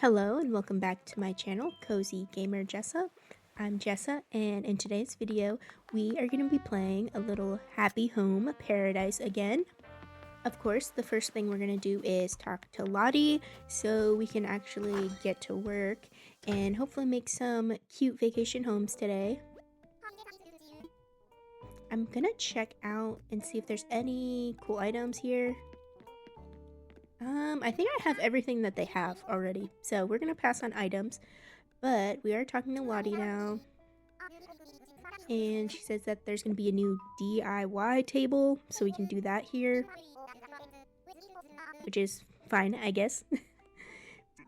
Hello and welcome back to my channel, Cozy Gamer Jessa. I'm Jessa, and in today's video we are going to be playing a little Happy Home Paradise again. Of course, the first thing we're going to do is talk to Lottie so we can actually get to work and hopefully make some cute vacation homes today. I'm going to check out and see if there's any cool items here. I think I have everything that they have already, so we're gonna pass on items, but we are talking to Lottie now, and she says that there's gonna be a new DIY table, so we can do that here, which is fine, I guess.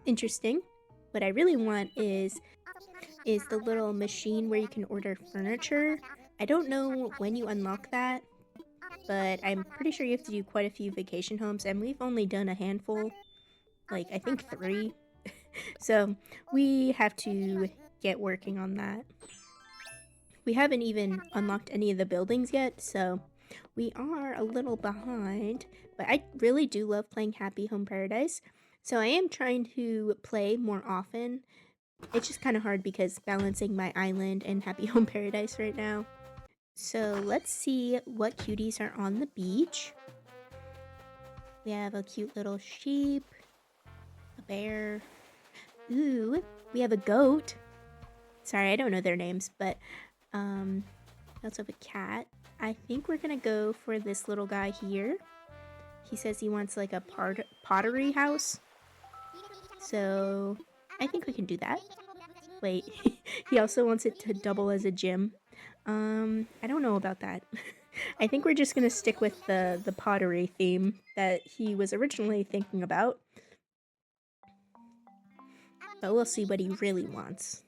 Interesting. What I really want is the little machine where you can order furniture. I don't know when you unlock that, but I'm pretty sure you have to do quite a few vacation homes, and we've only done a handful, like I think 3. So we have to get working on that. We haven't even unlocked any of the buildings yet, so we are a little behind, but I really do love playing Happy Home Paradise, so I am trying to play more often. It's just kind of hard because balancing my island and Happy Home Paradise right now. So let's see what cuties are on the beach. We have a cute little sheep, a bear. Ooh, we have a goat. Sorry, I don't know their names, but we also have a cat. I think we're gonna go for this little guy here. He says he wants like a pottery house. So I think we can do that. Wait, he also wants it to double as a gym. I don't know about that. I think we're just gonna stick with the pottery theme that he was originally thinking about. But we'll see what he really wants.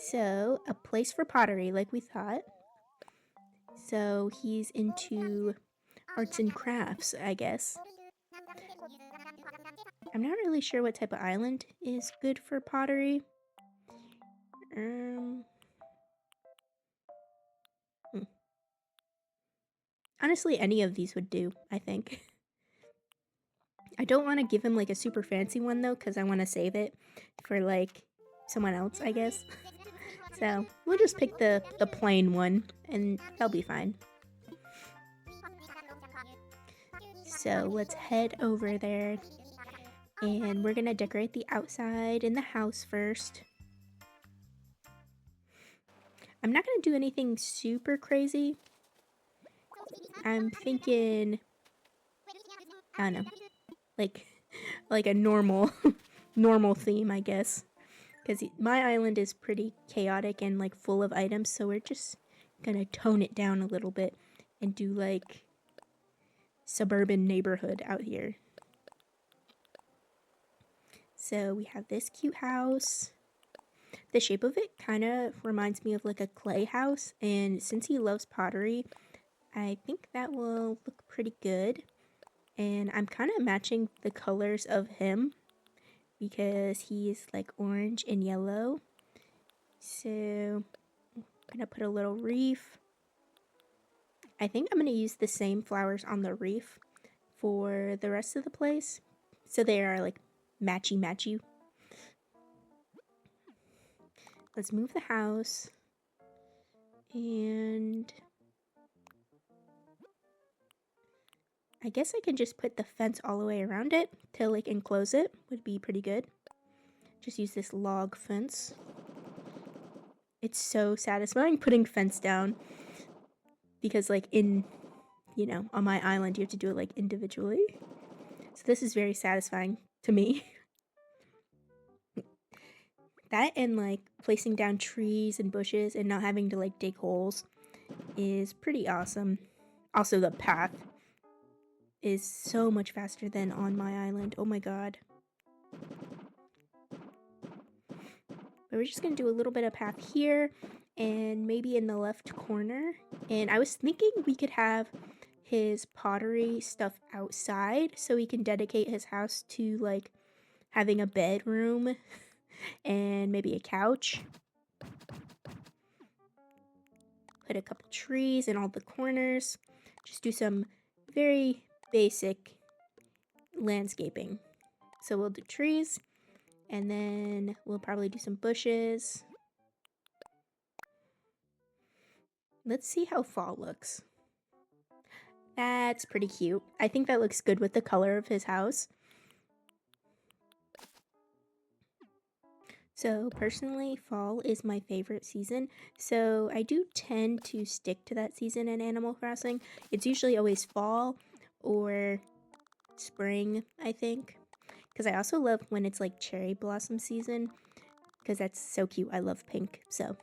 So, a place for pottery, like we thought. So, he's into arts and crafts, I guess. I'm not really sure what type of island is good for pottery. Honestly, any of these would do, I think. I don't want to give him like a super fancy one though, because I want to save it for like someone else, I guess. So we'll just pick the plain one and they'll be fine. So let's head over there and we're gonna decorate the outside in the house first. I'm not gonna do anything super crazy. I'm thinking, I don't know, like a normal normal theme, I guess. Because my island is pretty chaotic and like full of items, so we're just gonna tone it down a little bit and do like suburban neighborhood out here. So we have this cute house. The shape of it kind of reminds me of like a clay house, and since he loves pottery, I think that will look pretty good. And I'm kind of matching the colors of him because he's like orange and yellow. So I'm gonna put a little reef. I think I'm gonna use the same flowers on the reef for the rest of the place, so they are like matchy. Let's move the house, and I guess I can just put the fence all the way around it to like enclose it. Would be pretty good. Just use this log fence. It's so satisfying putting fence down because like on my island you have to do it like individually. So this is very satisfying to me. That and like placing down trees and bushes and not having to like dig holes is pretty awesome. Also, the path is so much faster than on my island. Oh my god. But we're just gonna do a little bit of path here and maybe in the left corner. And I was thinking we could have his pottery stuff outside so he can dedicate his house to like having a bedroom and maybe a couch. Put a couple trees in all the corners. Just do some very basic landscaping. So we'll do trees, and then we'll probably do some bushes. Let's see how fall looks. That's pretty cute. I think that looks good with the color of his house. So personally, fall is my favorite season. So I do tend to stick to that season in Animal Crossing. It's usually always fall or spring, I think. Because I also love when it's like cherry blossom season. Because that's so cute. I love pink. So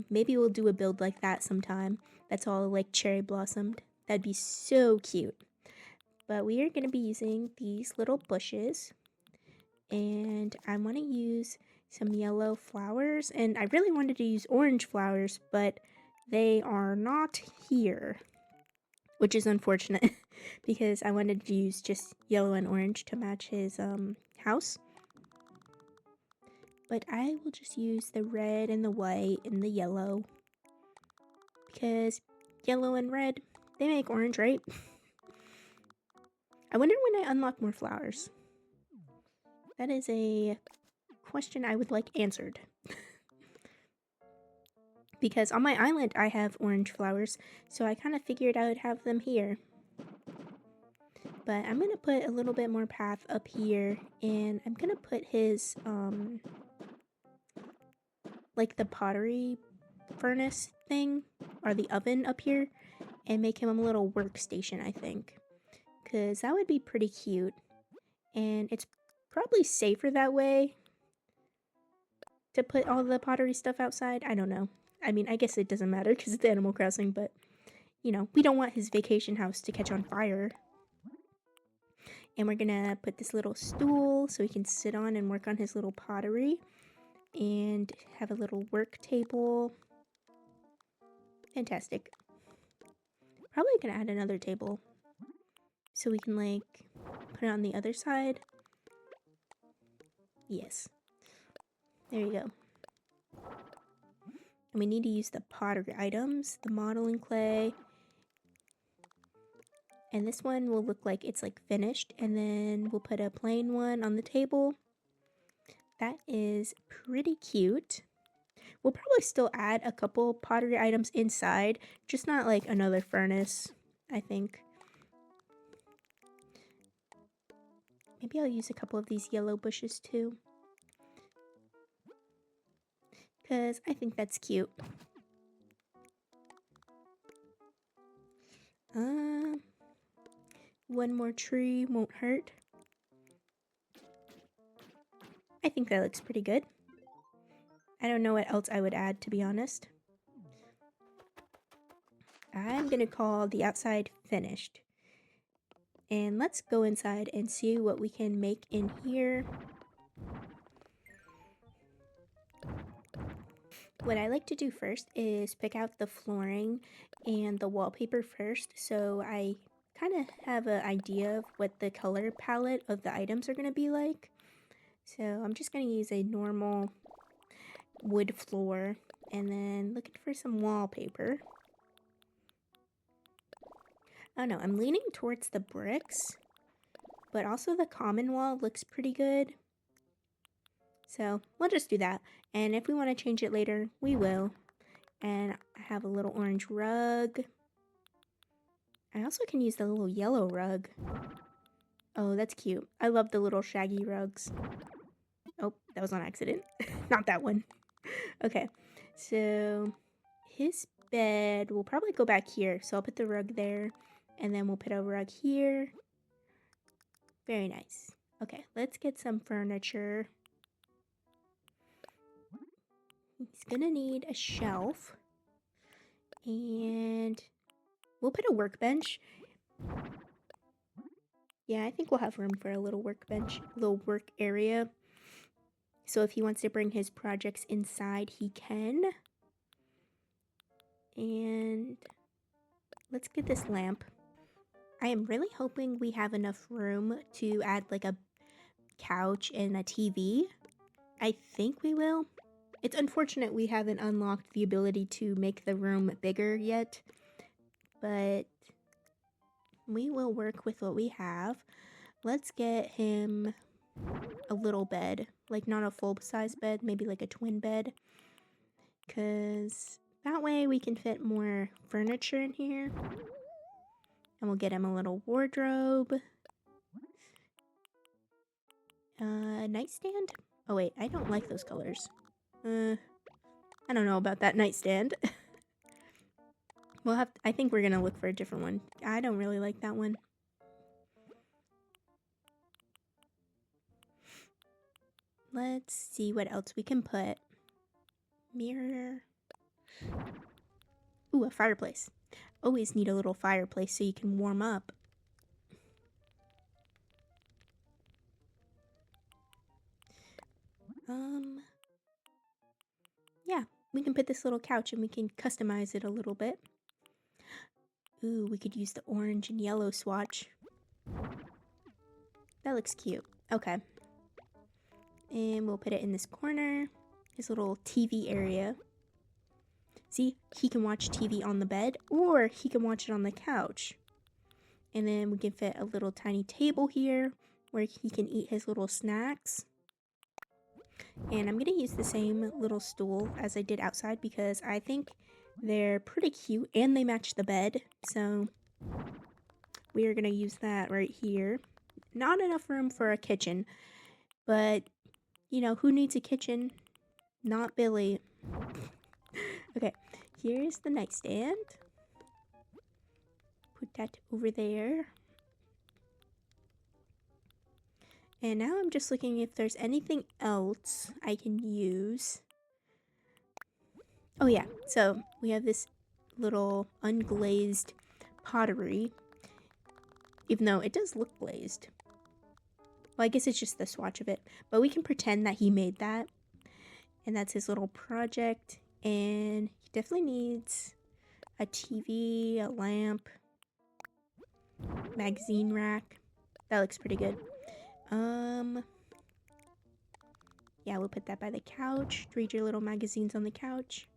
maybe we'll do a build like that sometime. That's all like cherry blossomed. That'd be so cute. But we are going to be using these little bushes. And I want to use some yellow flowers. And I really wanted to use orange flowers, but they are not here. Which is unfortunate because I wanted to use just yellow and orange to match his house. But I will just use the red and the white and the yellow. Because yellow and red, they make orange, right? I wonder when I unlock more flowers. That is a question I would like answered. Because on my island I have orange flowers, so I kind of figured I would have them here. But I'm going to put a little bit more path up here, and I'm going to put his, like the pottery furnace thing, or the oven up here, and make him a little workstation, I think. Because that would be pretty cute. And it's probably safer that way to put all the pottery stuff outside. I don't know. I mean, I guess it doesn't matter because it's Animal Crossing, but, you know, we don't want his vacation house to catch on fire. And we're gonna put this little stool so he can sit on and work on his little pottery. And have a little work table. Fantastic. Probably gonna add another table so we can like put it on the other side. Yes. There you go. And we need to use the pottery items, the modeling clay. And this one will look like it's like finished, and then we'll put a plain one on the table. That is pretty cute. We'll probably still add a couple pottery items inside, just not like another furnace, I think. Maybe I'll use a couple of these yellow bushes too, because I think that's cute. One more tree won't hurt. I think that looks pretty good. I don't know what else I would add, to be honest. I'm gonna call the outside finished. And let's go inside and see what we can make in here. What I like to do first is pick out the flooring and the wallpaper first, so I kind of have an idea of what the color palette of the items are going to be like. So I'm just going to use a normal wood floor, and then looking for some wallpaper. Oh no, I'm leaning towards the bricks, but also the common wall looks pretty good. So we'll just do that, and if we want to change it later, we will. And I have a little orange rug. I also can use the little yellow rug. Oh, that's cute. I love the little shaggy rugs. Oh, that was on accident. Not that one. Okay, so his bed will probably go back here. So I'll put the rug there, and then we'll put a rug here. Very nice. Okay, let's get some furniture. He's gonna need a shelf, and we'll put a workbench. Yeah, I think we'll have room for a little workbench, little work area. So if he wants to bring his projects inside, he can. And let's get this lamp. I am really hoping we have enough room to add like a couch and a TV. I think we will. It's unfortunate we haven't unlocked the ability to make the room bigger yet, but we will work with what we have. Let's get him a little bed, like not a full-size bed, maybe like a twin bed, because that way we can fit more furniture in here. And we'll get him a little wardrobe. Nightstand? Oh wait, I don't like those colors. I don't know about that nightstand. I think we're gonna look for a different one. I don't really like that one. Let's see what else we can put. Mirror. Ooh, a fireplace. Always need a little fireplace so you can warm up. Yeah, we can put this little couch and we can customize it a little bit. Ooh, we could use the orange and yellow swatch. That looks cute. Okay. And we'll put it in this corner, his little TV area. See, he can watch TV on the bed or he can watch it on the couch. And then we can fit a little tiny table here where he can eat his little snacks. And I'm going to use the same little stool as I did outside because I think they're pretty cute and they match the bed. So we are going to use that right here. Not enough room for a kitchen, but you know, who needs a kitchen? Not Billy. Okay, here's the nightstand. Put that over there. And now I'm just looking if there's anything else I can use. Oh yeah, so we have this little unglazed pottery. Even though it does look glazed. Well, I guess it's just the swatch of it. But we can pretend that he made that. And that's his little project. And he definitely needs a TV, a lamp, magazine rack. That looks pretty good. Yeah, we'll put that by the couch. Read your little magazines on the couch.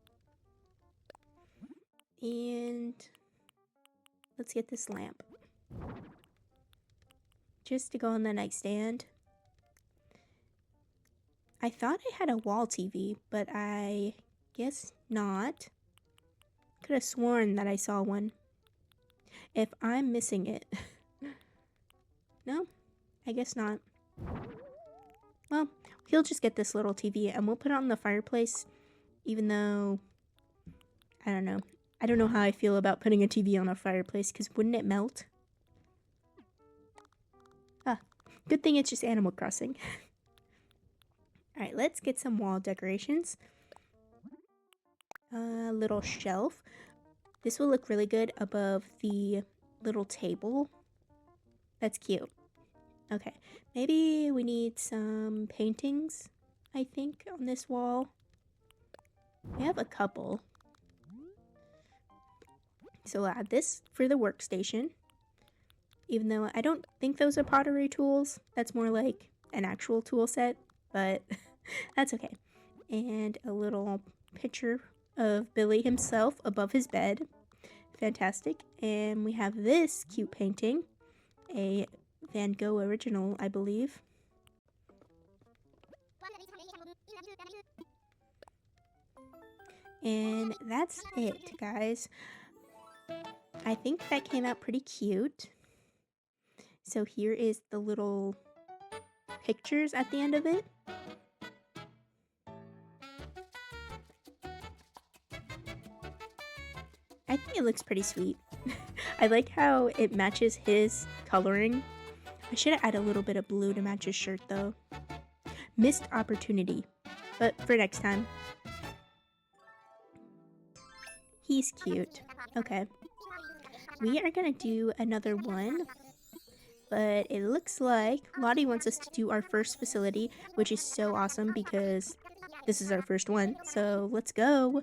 And let's get this lamp. Just to go on the nightstand. I thought I had a wall TV, but I guess not. Could have sworn that I saw one. If I'm missing it. No, I guess not. Well, he'll just get this little TV and we'll put it on the fireplace, even though, I don't know. I don't know how I feel about putting a TV on a fireplace, because wouldn't it melt? Ah, good thing it's just Animal Crossing. Alright, let's get some wall decorations. A little shelf. This will look really good above the little table. That's cute. Okay, maybe we need some paintings, I think, on this wall. We have a couple. So we'll add this for the workstation. Even though I don't think those are pottery tools. That's more like an actual tool set, but that's okay. And a little picture of Billy himself above his bed. Fantastic. And we have this cute painting. A Van Gogh original, I believe. And that's it, guys. I think that came out pretty cute. So here is the little pictures at the end of it. I think it looks pretty sweet. I like how it matches his coloring. I should have added a little bit of blue to match his shirt though. Missed opportunity, but for next time. He's cute. Okay. We are gonna do another one, but it looks like Lottie wants us to do our first facility, which is so awesome because this is our first one. So let's go.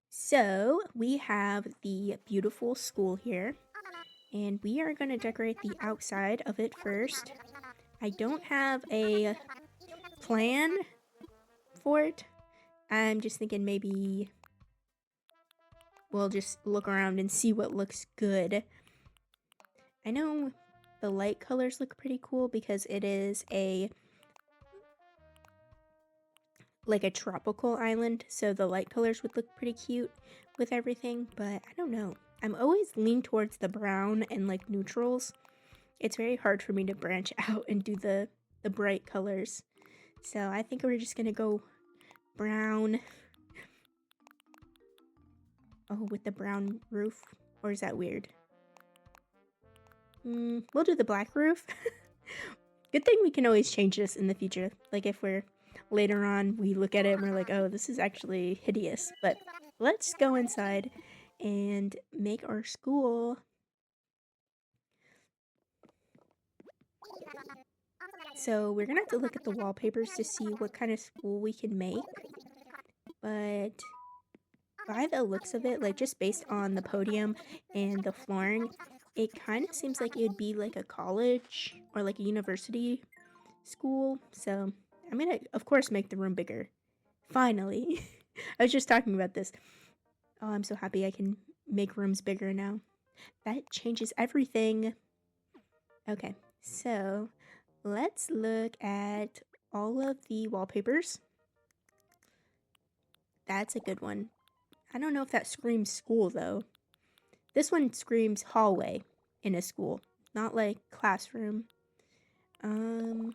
So we have the beautiful school here, and we are going to decorate the outside of it first. I don't have a plan for it. I'm just thinking maybe we'll just look around and see what looks good. I know the light colors look pretty cool because it is like a tropical island, so the light colors would look pretty cute with everything, but I don't know. I'm always lean towards the brown and like neutrals. It's very hard for me to branch out and do the bright colors. So I think we're just gonna go brown. Oh, with the brown roof? Or is that weird? We'll do the black roof. Good thing we can always change this in the future. Like if we're later on, we look at it and we're like, oh, this is actually hideous. But let's go inside and make our school. So we're gonna have to look at the wallpapers to see what kind of school we can make. But by the looks of it, like just based on the podium and the flooring, it kind of seems like it would be like a college or like a university school. So I'm gonna, of course, make the room bigger. Finally. I was just talking about this. Oh, I'm so happy I can make rooms bigger now. That changes everything. Okay, so let's look at all of the wallpapers. That's a good one. I don't know if that screams school, though. This one screams hallway in a school, not like classroom. There's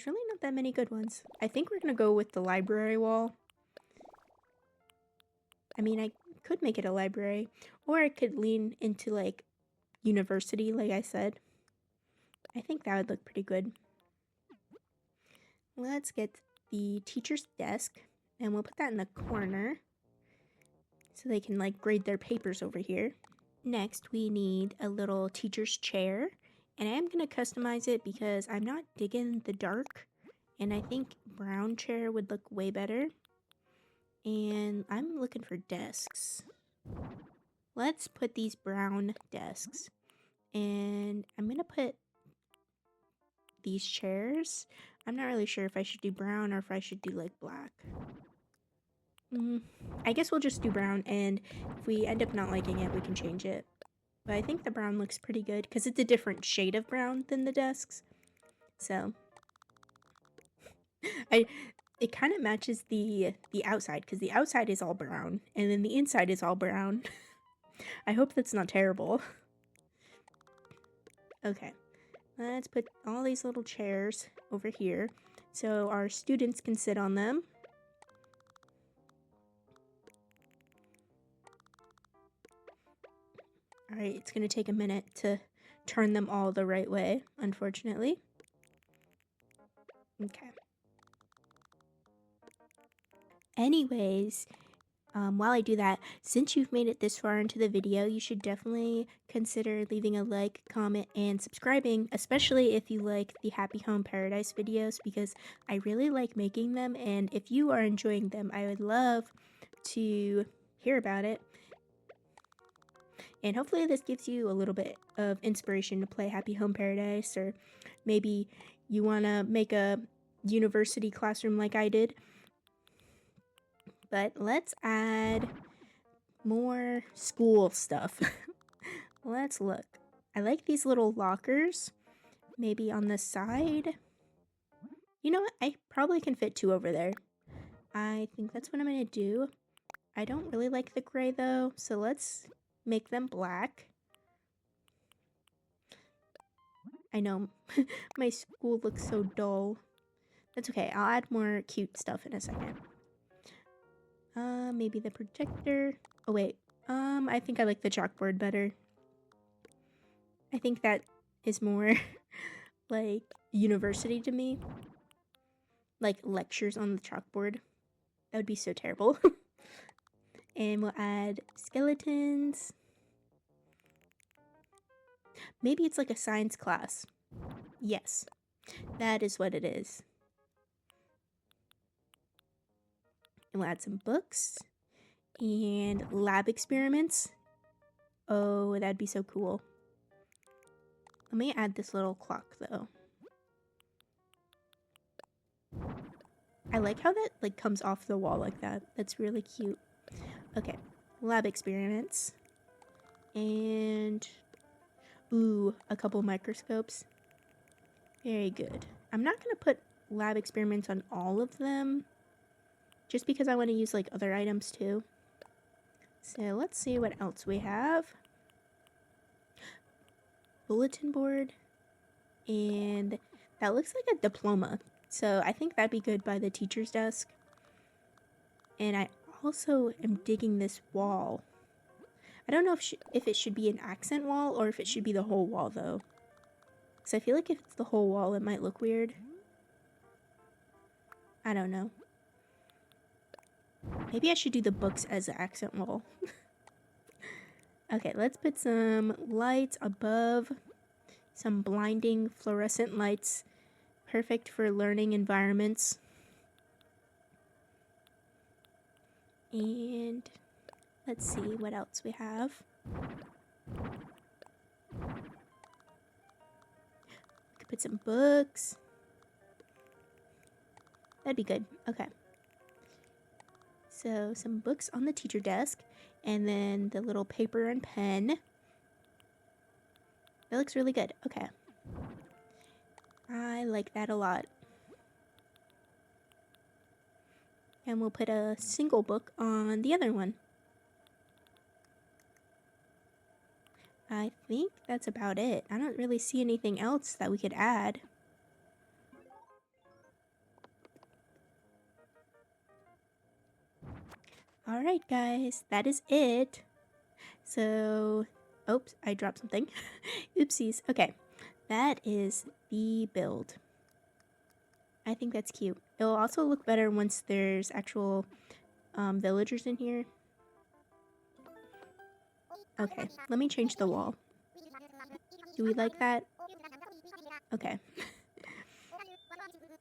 really not that many good ones. I think we're gonna go with the library wall. I mean, I could make it a library, or I could lean into like university, like I said. I think that would look pretty good. Let's get the teacher's desk, and we'll put that in the corner so they can like grade their papers over here. Next, we need a little teacher's chair, and I am going to customize it because I'm not digging the dark, and I think brown chair would look way better. And I'm looking for desks. Let's put these brown desks, and I'm going to put these chairs. I'm not really sure if I should do brown or if I should do like black. I guess we'll just do brown, and if we end up not liking it, we can change it. But I think the brown looks pretty good because it's a different shade of brown than the desks. So it kind of matches the outside because the outside is all brown and then the inside is all brown. I hope that's not terrible. Okay, let's put all these little chairs over here so our students can sit on them. Alright, it's going to take a minute to turn them all the right way, unfortunately. Okay. Anyways, while I do that, since you've made it this far into the video, you should definitely consider leaving a like, comment, and subscribing, especially if you like the Happy Home Paradise videos, because I really like making them, and if you are enjoying them, I would love to hear about it. And hopefully this gives you a little bit of inspiration to play Happy Home Paradise, or maybe you want to make a university classroom like I did. But let's add more school stuff. Let's look. I like these little lockers, maybe on the side. You know what? I probably can fit 2 over there. I think that's what I'm going to do. I don't really like the gray though, so let's make them black. I know, my school looks so dull. That's okay, I'll add more cute stuff in a second. Maybe the projector. Oh wait, I think I like the chalkboard better. I think that is more like university to me. Like lectures on the chalkboard. That would be so terrible. And we'll add skeletons. Maybe it's like a science class. Yes, that is what it is. And we'll add some books and lab experiments. Oh, that'd be so cool. Let me add this little clock though. I like how that like comes off the wall like that. That's really cute. Okay, lab experiments. And Ooh, a couple microscopes. Very good. I'm not going to put lab experiments on all of them, just because I want to use like other items too. So let's see what else we have. Bulletin board, and that looks like a diploma. So I think that'd be good by the teacher's desk. And I also am digging this wall. I don't know if it should be an accent wall or if it should be the whole wall though. So I feel like if it's the whole wall, it might look weird. I don't know. Maybe I should do the books as an accent wall. Okay, let's put some lights above. Some blinding fluorescent lights. Perfect for learning environments. And let's see what else we have. Could put some books. That'd be good. Okay. So some books on the teacher desk, and then the little paper and pen. That looks really good. Okay. I like that a lot. And we'll put a single book on the other one. I think that's about it. I don't really see anything else that we could add. Alright guys, that is it. So, oops, I dropped something. Oopsies. Okay, that is the build. I think that's cute. It'll also look better once there's actual villagers in here. Okay, let me change the wall. Do we like that? Okay.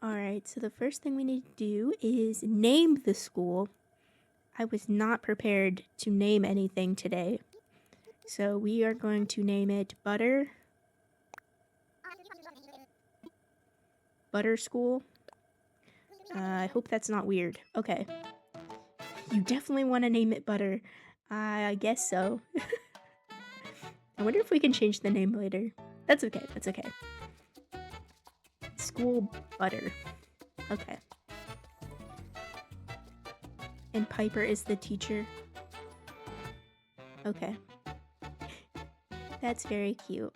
Alright, so the first thing we need to do is name the school. I was not prepared to name anything today. So we are going to name it Butter School. I hope that's not weird. Okay. You definitely want to name it Butter. I guess so. I wonder if we can change the name later. That's okay, that's okay. School Butter. Okay. And Piper is the teacher. Okay. That's very cute.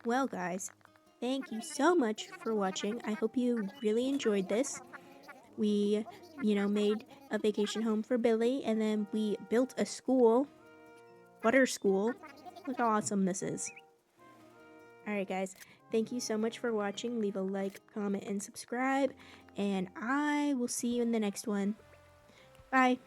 Well guys, thank you so much for watching. I hope you really enjoyed this. We, made a vacation home for Billy, and then we built a school. Butter School. Look how awesome this is. Alright guys, thank you so much for watching. Leave a like, comment, and subscribe. And I will see you in the next one. Bye.